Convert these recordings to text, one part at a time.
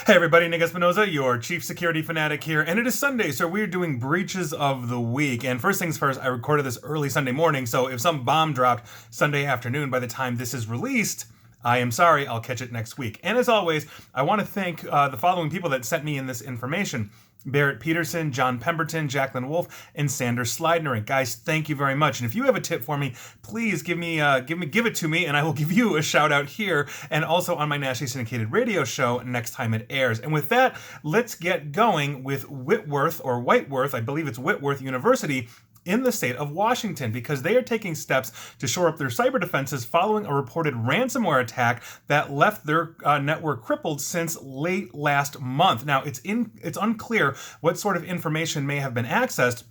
Hey everybody, Nick Espinoza, your chief security fanatic here, and it is Sunday, so we're doing breaches of the week. And first things first, I recorded this early Sunday morning, so if some bomb dropped Sunday afternoon by the time this is released, I am sorry, I'll catch it next week. And as always, I want to thank the following people that sent me in this information: Barrett Peterson, John Pemberton, Jacqueline Wolf, and Sanders Slidner. Guys, thank you very much. And if you have a tip for me, please give it to me, and I will give you a shout out here and also on my nationally syndicated radio show next time it airs. And with that, let's get going with Whitworth, I believe it's Whitworth University, in the state of Washington, because they are taking steps to shore up their cyber defenses following a reported ransomware attack that left their network crippled since late last month. Now, it's unclear what sort of information may have been accessed.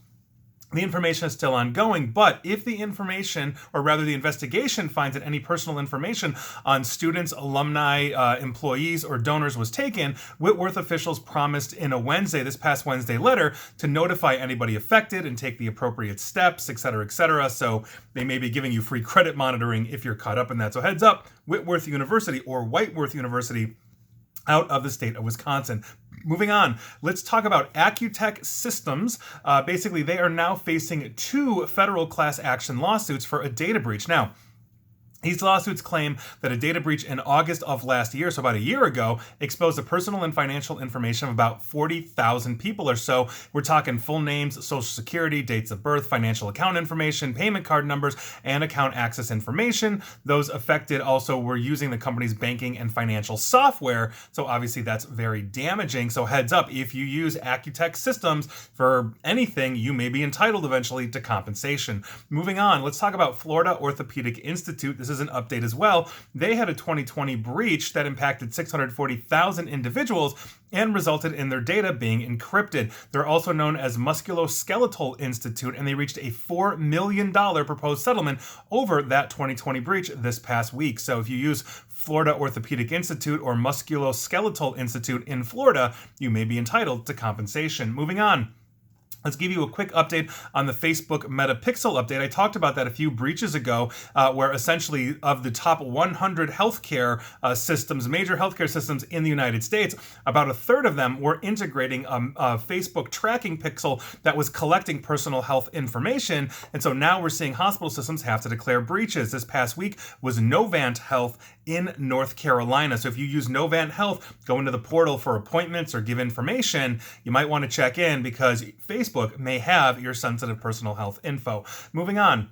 The information is still ongoing, but if the information, or rather the investigation, finds that any personal information on students, alumni, employees, or donors was taken, Whitworth officials promised in a this past Wednesday letter to notify anybody affected and take the appropriate steps, etc., etc. So they may be giving you free credit monitoring if you're caught up in that. So heads up, Whitworth University, or Whiteworth University, out of the state of Wisconsin. Moving on, let's talk about Accutech Systems. Basically, they are now facing 2 federal class action lawsuits for a data breach. Now, these lawsuits claim that a data breach in August of last year, so about a year ago, exposed the personal and financial information of about 40,000 people or so. We're talking full names, social security, dates of birth, financial account information, payment card numbers, and account access information. Those affected also were using the company's banking and financial software, so obviously that's very damaging. So heads up, if you use Accutech Systems for anything, you may be entitled eventually to compensation. Moving on, let's talk about Florida Orthopedic Institute. This is an update as well. They had a 2020 breach that impacted 640,000 individuals and resulted in their data being encrypted. They're also known as Musculoskeletal Institute, and they reached a $4 million proposed settlement over that 2020 breach this past week. So if you use Florida Orthopedic Institute or Musculoskeletal Institute in Florida, you may be entitled to compensation. Moving on. Let's give you a quick update on the Facebook Metapixel update. I talked about that a few breaches ago, where essentially of the top 100 healthcare systems, major healthcare systems in the United States, about a third of them were integrating a Facebook tracking pixel that was collecting personal health information. And so now we're seeing hospital systems have to declare breaches. This past week was Novant Health in North Carolina. So if you use Novant Health, go into the portal for appointments or give information, you might want to check in because Facebook may have your sensitive personal health info. Moving on.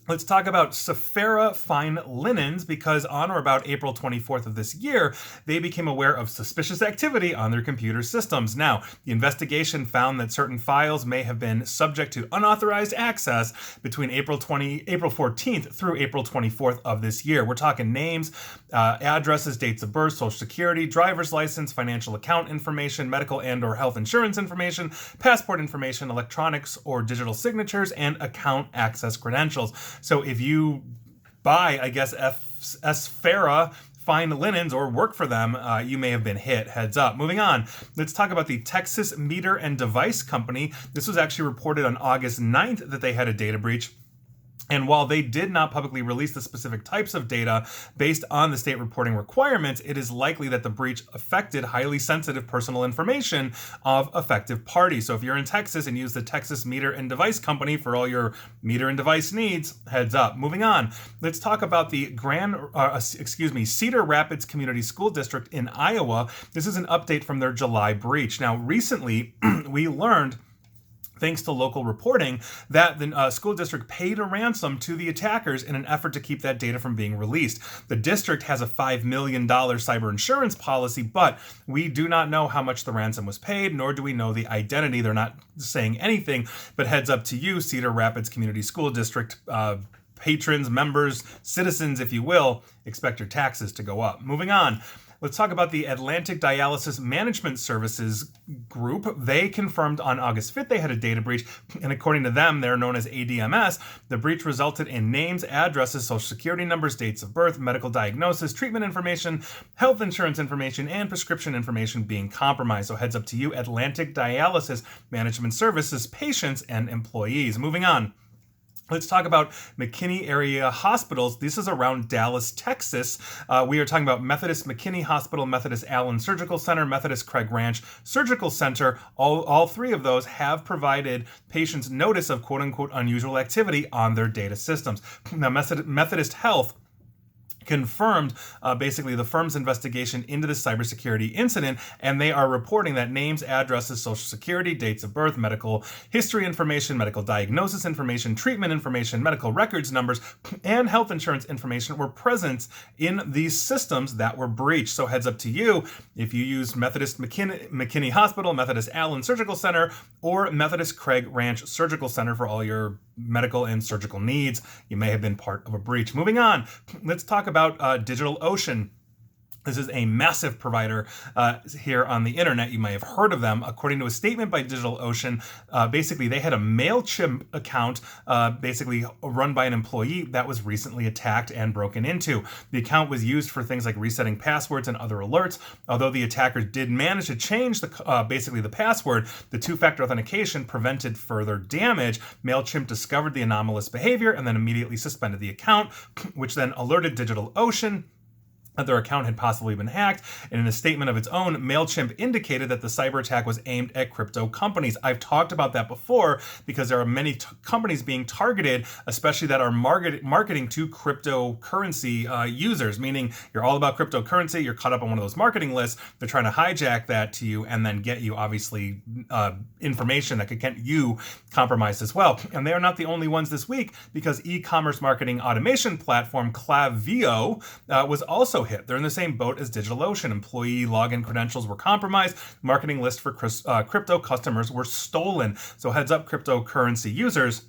Let's talk about Sephora Fine Linens, because on or about April 24th of this year, they became aware of suspicious activity on their computer systems. Now, the investigation found that certain files may have been subject to unauthorized access between April 14th through April 24th of this year. We're talking names, addresses, dates of birth, social security, driver's license, financial account information, medical and or health insurance information, passport information, electronics or digital signatures, and account access credentials. So if you buy, I guess, Sephora Fine Linens or work for them, you may have been hit. Heads up. Moving on, let's talk about the Texas Meter and Device Company. This was actually reported on August 9th that they had a data breach. And while they did not publicly release the specific types of data based on the state reporting requirements, it is likely that the breach affected highly sensitive personal information of affected parties. So if you're in Texas and use the Texas Meter and Device Company for all your meter and device needs, heads up. Moving on, let's talk about the Cedar Rapids Community School District in Iowa. This is an update from their July breach. Now, recently, we learned, thanks to local reporting, that the school district paid a ransom to the attackers in an effort to keep that data from being released. The district has a $5 million cyber insurance policy, but we do not know how much the ransom was paid, nor do we know the identity. They're not saying anything, but heads up to you, Cedar Rapids Community School District patrons, members, citizens, if you will, expect your taxes to go up. Moving on. Let's talk about the Atlantic Dialysis Management Services Group. They confirmed on August 5th they had a data breach, and according to them, they're known as ADMS. The breach resulted in names, addresses, social security numbers, dates of birth, medical diagnosis, treatment information, health insurance information, and prescription information being compromised. So heads up to you, Atlantic Dialysis Management Services, patients and employees. Moving on. Let's talk about McKinney area hospitals. This is around Dallas, Texas. We are talking about Methodist McKinney Hospital, Methodist Allen Surgical Center, Methodist Craig Ranch Surgical Center. All three of those have provided patients notice of quote unquote unusual activity on their data systems. Now, Methodist Health confirmed basically the firm's investigation into the cybersecurity incident, and they are reporting that names, addresses, social security, dates of birth, medical history information, medical diagnosis information, treatment information, medical records numbers, and health insurance information were present in these systems that were breached. So heads up to you, if you use Methodist McKinney Hospital, Methodist Allen Surgical Center, or Methodist Craig Ranch Surgical Center for all your medical and surgical needs, you may have been part of a breach. Moving on, let's talk about DigitalOcean. This is a massive provider here on the internet. You may have heard of them. According to a statement by DigitalOcean, basically they had a MailChimp account basically run by an employee that was recently attacked and broken into. The account was used for things like resetting passwords and other alerts. Although the attackers did manage to change basically the password, the two-factor authentication prevented further damage. MailChimp discovered the anomalous behavior and then immediately suspended the account, which then alerted DigitalOcean that their account had possibly been hacked. And in a statement of its own, MailChimp indicated that the cyber attack was aimed at crypto companies. I've talked about that before because there are many companies being targeted, especially that are marketing to cryptocurrency users, meaning you're all about cryptocurrency, you're caught up on one of those marketing lists, they're trying to hijack that to you and then get you obviously information that could get you compromised as well. And they are not the only ones this week, because e-commerce marketing automation platform Klaviyo was also hit. They're in the same boat as DigitalOcean. Employee login credentials were compromised. Marketing lists for crypto customers were stolen. So heads up, cryptocurrency users,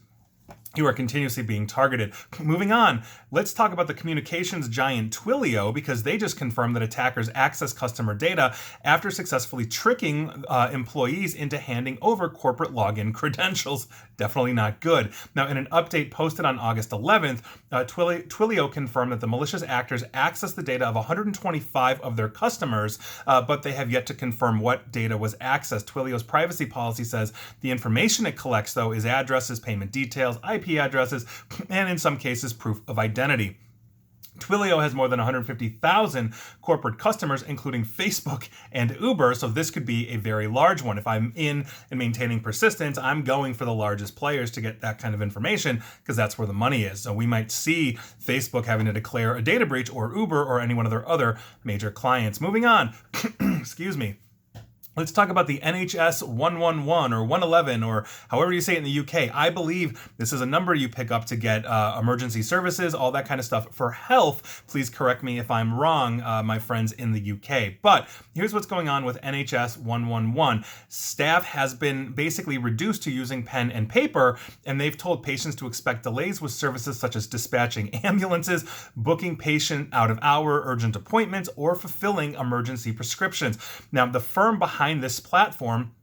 you are continuously being targeted. Moving on, let's talk about the communications giant Twilio, because they just confirmed that attackers access customer data after successfully tricking employees into handing over corporate login credentials. Definitely not good. Now, in an update posted on August 11th, Twilio confirmed that the malicious actors accessed the data of 125 of their customers, but they have yet to confirm what data was accessed. Twilio's privacy policy says the information it collects, though, is addresses, payment details, IP addresses, and in some cases, proof of identity. Twilio has more than 150,000 corporate customers, including Facebook and Uber, so this could be a very large one. If I'm in and maintaining persistence, I'm going for the largest players to get that kind of information because that's where the money is. So we might see Facebook having to declare a data breach, or Uber, or any one of their other major clients. Moving on, excuse me. Let's talk about the NHS 111 or 111 or however you say it in the UK. I believe this is a number you pick up to get emergency services, all that kind of stuff for health. Please correct me if I'm wrong, my friends in the UK. But here's what's going on with NHS 111. Staff has been basically reduced to using pen and paper, and they've told patients to expect delays with services such as dispatching ambulances, booking patient out-of-hour urgent appointments, or fulfilling emergency prescriptions. Now, the firm behind this platform,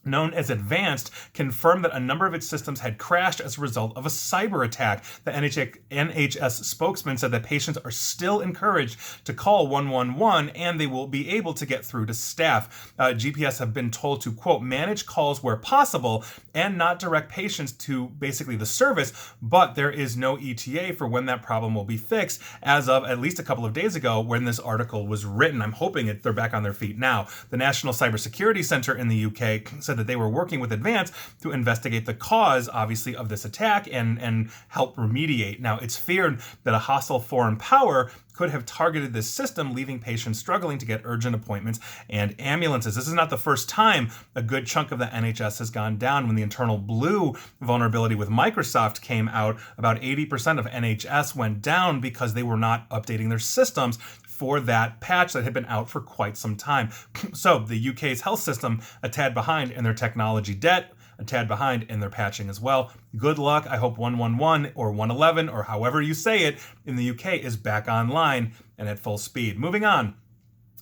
known as Advanced, confirmed that a number of its systems had crashed as a result of a cyber attack. The NHS spokesman said that patients are still encouraged to call 111 and they will be able to get through to staff. GPS have been told to, quote, manage calls where possible and not direct patients to basically the service, but there is no ETA for when that problem will be fixed as of at least a couple of days ago when this article was written. I'm hoping they're back on their feet now. The National Cybersecurity Center in the UK said that they were working with Advance to investigate the cause, obviously, of this attack and help remediate. Now, it's feared that a hostile foreign power could have targeted this system, leaving patients struggling to get urgent appointments and ambulances. This is not the first time a good chunk of the NHS has gone down. When the internal blue vulnerability with Microsoft came out, about 80% of NHS went down because they were not updating their systems for that patch that had been out for quite some time. So the UK's health system, a tad behind in their technology debt, a tad behind in their patching as well. Good luck. I hope 111 or 111 or however you say it in the UK is back online and at full speed. Moving on.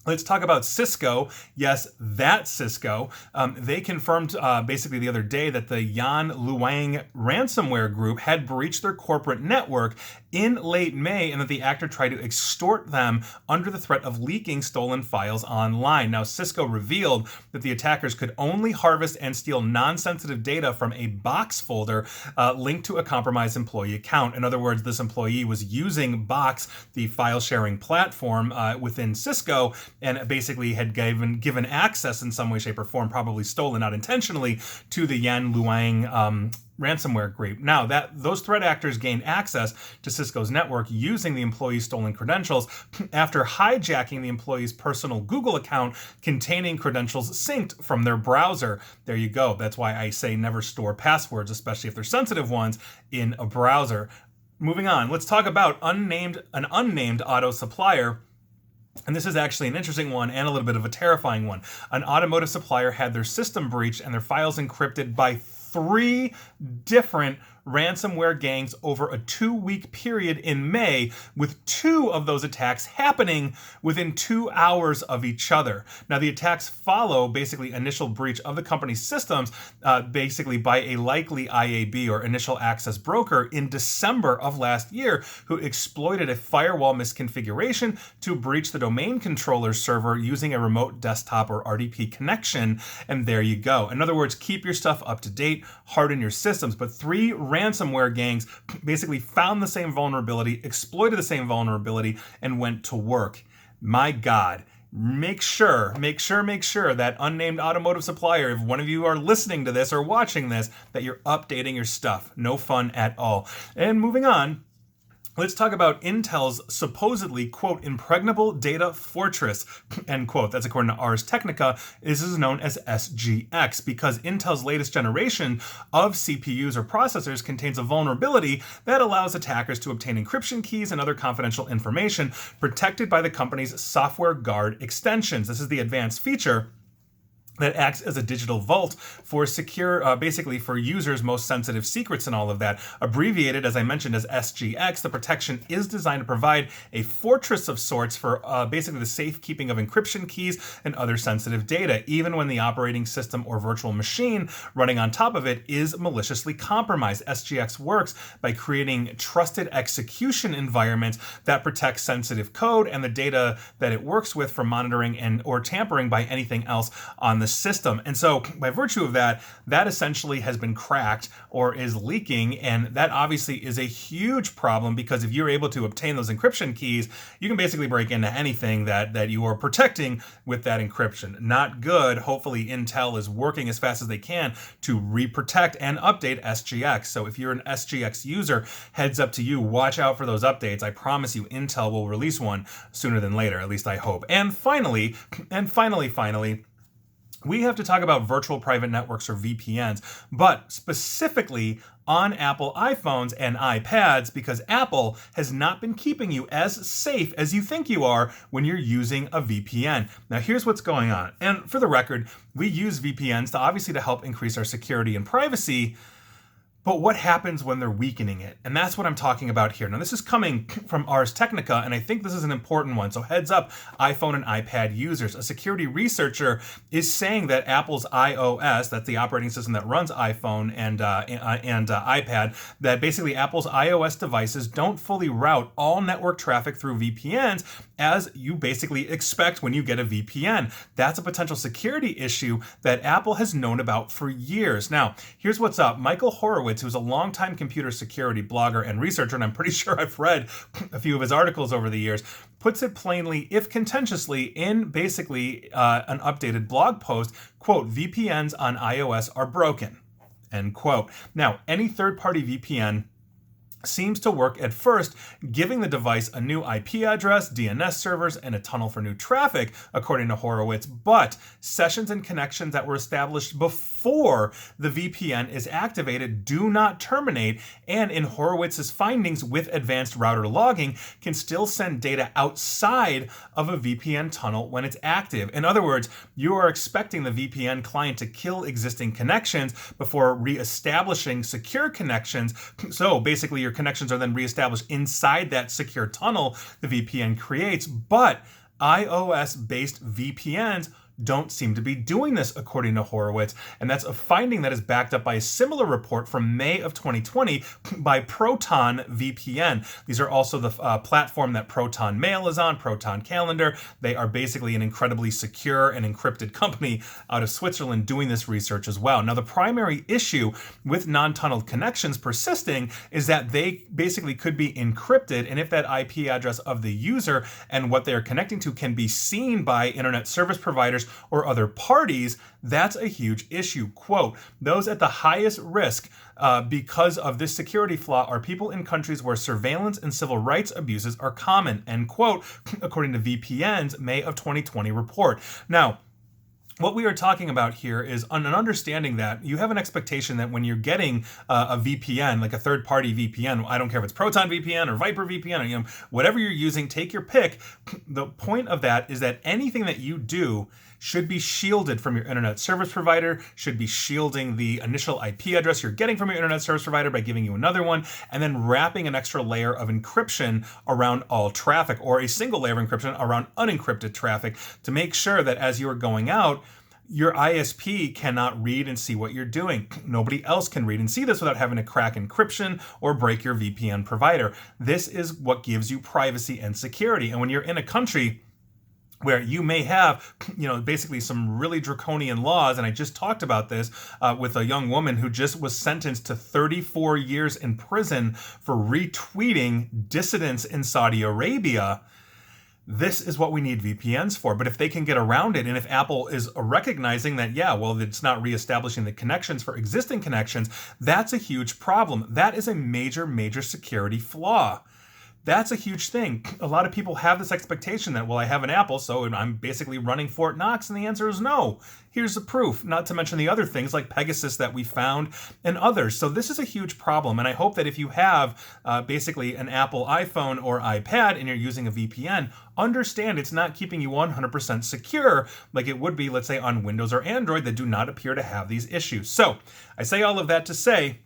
Let's talk about Cisco. Yes, that Cisco. They confirmed basically the other day that the Yan Luang ransomware group had breached their corporate network in late May, and that the actor tried to extort them under the threat of leaking stolen files online. Now, Cisco revealed that the attackers could only harvest and steal non-sensitive data from a Box folder linked to a compromised employee account. In other words, this employee was using Box, the file sharing platform within Cisco, and basically had given access in some way, shape, or form, probably stolen, not intentionally, to the Yan Luang ransomware group. Now, those threat actors gained access to Cisco's network using the employee's stolen credentials after hijacking the employee's personal Google account containing credentials synced from their browser. There you go. That's why I say never store passwords, especially if they're sensitive ones, in a browser. Moving on, let's talk about an unnamed auto supplier. And this is actually an interesting one and a little bit of a terrifying one. An automotive supplier had their system breached and their files encrypted by 3 different ransomware gangs over a 2-week period in May, with 2 of those attacks happening within 2 hours of each other. Now, the attacks follow basically initial breach of the company's systems, basically by a likely IAB or initial access broker in December of last year, who exploited a firewall misconfiguration to breach the domain controller server using a remote desktop or RDP connection. And there you go. In other words, keep your stuff up to date, harden your systems. But 3 ransomware gangs basically found the same vulnerability, exploited the same vulnerability, and went to work. My God. Make sure that unnamed automotive supplier, if one of you are listening to this or watching this, that you're updating your stuff. No fun at all. And moving on, let's talk about Intel's supposedly, quote, impregnable data fortress, end quote. That's according to Ars Technica. This is known as SGX because Intel's latest generation of CPUs or processors contains a vulnerability that allows attackers to obtain encryption keys and other confidential information protected by the company's software guard extensions. This is the advanced feature that acts as a digital vault for secure, basically for users' most sensitive secrets and all of that. Abbreviated, as I mentioned, as SGX, the protection is designed to provide a fortress of sorts for basically the safekeeping of encryption keys and other sensitive data, even when the operating system or virtual machine running on top of it is maliciously compromised. SGX works by creating trusted execution environments that protect sensitive code and the data that it works with from monitoring and or tampering by anything else on the system. And so by virtue of that essentially has been cracked or is leaking, and that obviously is a huge problem because if you're able to obtain those encryption keys, you can basically break into anything that you are protecting with that encryption. Not good. Hopefully Intel is working as fast as they can to re-protect and update SGX. So if you're an SGX user, heads up to you, watch out for those updates. I promise you Intel will release one sooner than later, at least I hope. And finally, we have to talk about virtual private networks or VPNs, but specifically on Apple iPhones and iPads, because Apple has not been keeping you as safe as you think you are when you're using a VPN. Now, here's what's going on. And for the record, we use VPNs to help increase our security and privacy. But what happens when they're weakening it? And that's what I'm talking about here. Now, this is coming from Ars Technica, and I think this is an important one. So heads up, iPhone and iPad users. A security researcher is saying that Apple's iOS, that's the operating system that runs iPhone and iPad, that basically Apple's iOS devices don't fully route all network traffic through VPNs as you basically expect when you get a VPN. That's a potential security issue that Apple has known about for years. Now, here's what's up. Michael Horowitz, who's a longtime computer security blogger and researcher, and I'm pretty sure I've read a few of his articles over the years, puts it plainly, if contentiously, in basically an updated blog post, quote, VPNs on iOS are broken, end quote. Now, any third-party VPN seems to work at first, giving the device a new IP address, DNS servers, and a tunnel for new traffic, according to Horowitz. But sessions and connections that were established before the VPN is activated do not terminate, and in Horowitz's findings with advanced router logging, can still send data outside of a VPN tunnel when it's active. In other words, you are expecting the VPN client to kill existing connections before re-establishing secure connections. So basically, your connections are then reestablished inside that secure tunnel the VPN creates. But iOS-based VPNs don't seem to be doing this, according to Horowitz. And that's a finding that is backed up by a similar report from May of 2020 by Proton VPN. These are also the platform that Proton Mail is on, Proton Calendar. They are basically an incredibly secure and encrypted company out of Switzerland doing this research as well. Now, the primary issue with non-tunneled connections persisting is that they basically could be encrypted, and if that IP address of the user and what they are connecting to can be seen by internet service providers or other parties, that's a huge issue. Quote, those at the highest risk because of this security flaw are people in countries where surveillance and civil rights abuses are common, end quote, according to VPN's May of 2020 report. Now, what we are talking about here is an understanding that you have an expectation that when you're getting a VPN, like a third-party VPN, I don't care if it's Proton VPN or Viper VPN, or whatever you're using, take your pick. The point of that is that anything that you do should be shielded from your internet service provider, should be shielding the initial IP address you're getting from your internet service provider by giving you another one, and then wrapping an extra layer of encryption around all traffic, or a single layer of encryption around unencrypted traffic, to make sure that as you are going out, your ISP cannot read and see what you're doing. Nobody else can read and see this without having to crack encryption or break your VPN provider. This is what gives you privacy and security. And when you're in a country where you may have, basically some really draconian laws, and I just talked about this with a young woman who just was sentenced to 34 years in prison for retweeting dissidents in Saudi Arabia. This is what we need VPNs for. But if they can get around it, and if Apple is recognizing that, it's not reestablishing the connections for existing connections, that's a huge problem. That is a major, major security flaw. That's a huge thing. A lot of people have this expectation that, I have an Apple, so I'm basically running Fort Knox, and the answer is no. Here's the proof, not to mention the other things like Pegasus that we found and others. So this is a huge problem, and I hope that if you have basically an Apple iPhone or iPad and you're using a VPN, understand it's not keeping you 100% secure like it would be, let's say, on Windows or Android that do not appear to have these issues. So I say all of that to say,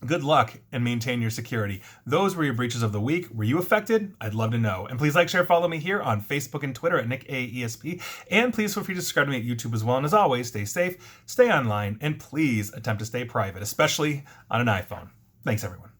good luck and maintain your security. Those were your breaches of the week. Were you affected? I'd love to know. And please like, share, follow me here on Facebook and Twitter at NickAESP. And please feel free to subscribe to me at YouTube as well. And as always, stay safe, stay online, and please attempt to stay private, especially on an iPhone. Thanks, everyone.